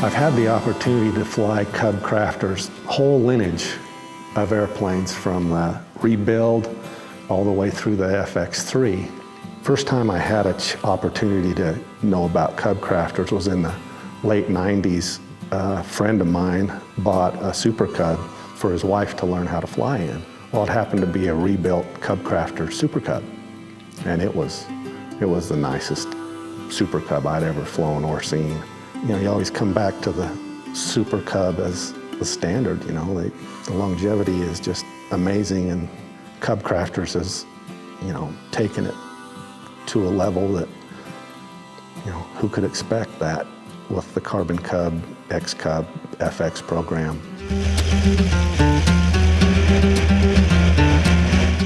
I've had the opportunity to fly Cub Crafters' whole lineage of airplanes from the rebuild all the way through the FX-3. First time I had an opportunity to know about Cub Crafters was in the late 90s. A friend of mine bought a Super Cub for his wife to learn how to fly in. Well, it happened to be a rebuilt Cub Crafters Super Cub, and it was the nicest Super Cub I'd ever flown or seen. You know, you always come back to the Super Cub as the standard, you know. The longevity is just amazing, and Cub Crafters has, you know, taken it to a level that, you know, who could expect that with the Carbon Cub X-Cub FX program.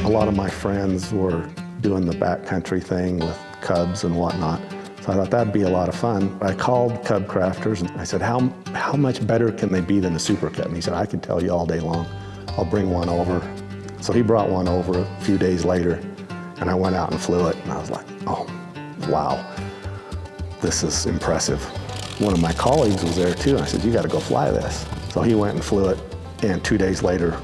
A lot of my friends were doing the backcountry thing with Cubs and whatnot. So I thought that'd be a lot of fun. I called Cub Crafters and I said, how much better can they be than a Super Cub? And he said, I can tell you all day long. I'll bring one over. So he brought one over a few days later, and I went out and flew it, and I was like, oh, wow, this is impressive. One of my colleagues was there too, and I said, you gotta go fly this. So he went and flew it, and 2 days later,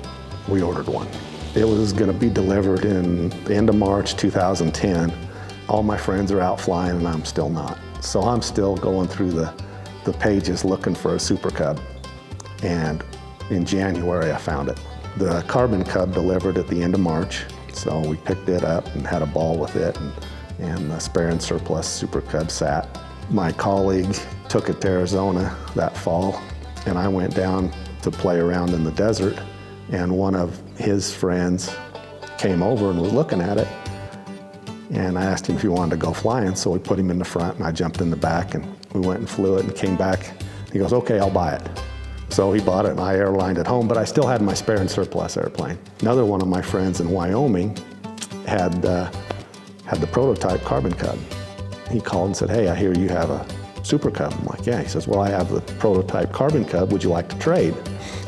we ordered one. It was gonna be delivered in the end of March 2010. All my friends are out flying and I'm still not. So I'm still going through the pages looking for a Super Cub. And in January I found it. The Carbon Cub delivered at the end of March. So we picked it up and had a ball with it, and the spare and surplus Super Cub sat. My colleague took it to Arizona that fall, and I went down to play around in the desert, and one of his friends came over and was looking at it. And I asked him if he wanted to go flying, so we put him in the front and I jumped in the back, and we went and flew it and came back. He goes, okay, I'll buy it. So he bought it and I airlined it home, but I still had my spare and surplus airplane. Another one of my friends in Wyoming had the prototype Carbon Cub. He called and said, hey, I hear you have a Super Cub. I'm like, yeah. He says, well, I have the prototype Carbon Cub. Would you like to trade?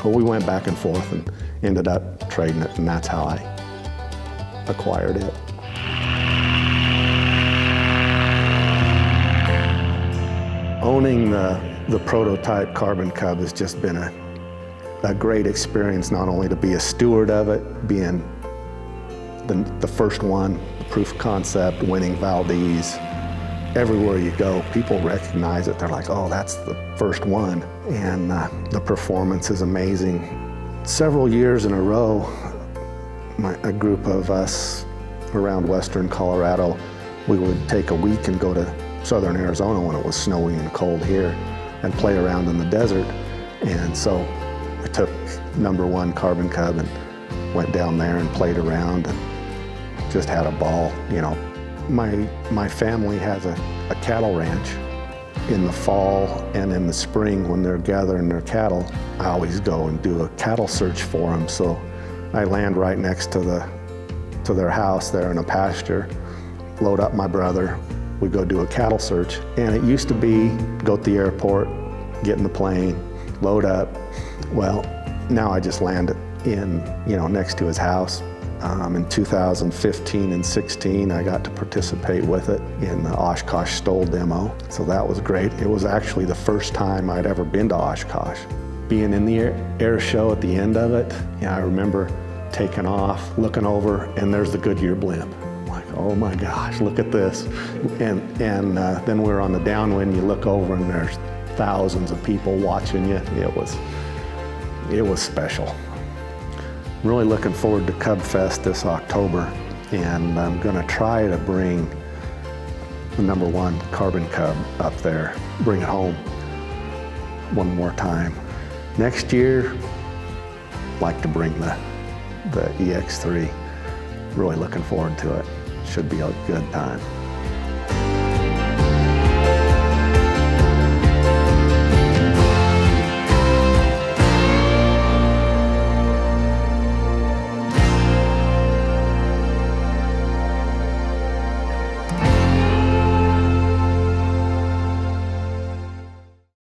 Well, we went back and forth and ended up trading it, and that's how I acquired it. Owning the prototype Carbon Cub has just been a great experience, not only to be a steward of it, being the first one, the proof of concept, winning Valdez. Everywhere you go, people recognize it. They're like, oh, that's the first one. And the performance is amazing. Several years in a row, a group of us around western Colorado, we would take a week and go to southern Arizona when it was snowy and cold here and play around in the desert. And so I took #1 Carbon Cub and went down there and played around and just had a ball, you know. My family has a cattle ranch. In the fall and in the spring when they're gathering their cattle, I always go and do a cattle search for them. So I land right next to their house there in a pasture, load up my brother, we go do a cattle search. And it used to be go to the airport, get in the plane, load up. Well, now I just land in, you know, next to his house. In 2015 and 16, I got to participate with it in the Oshkosh Stoll demo. So that was great. It was actually the first time I'd ever been to Oshkosh. Being in the air show at the end of it, you know, I remember taking off, looking over, and there's the Goodyear blimp. I'm like, oh my gosh, look at this. And then we're on the downwind, you look over and there's thousands of people watching you. It was special. I'm really looking forward to Cub Fest this October, and I'm gonna try to bring the #1 Carbon Cub up there, bring it home one more time. Next year, I'd like to bring the EX-3. Really looking forward to it. Should be a good time.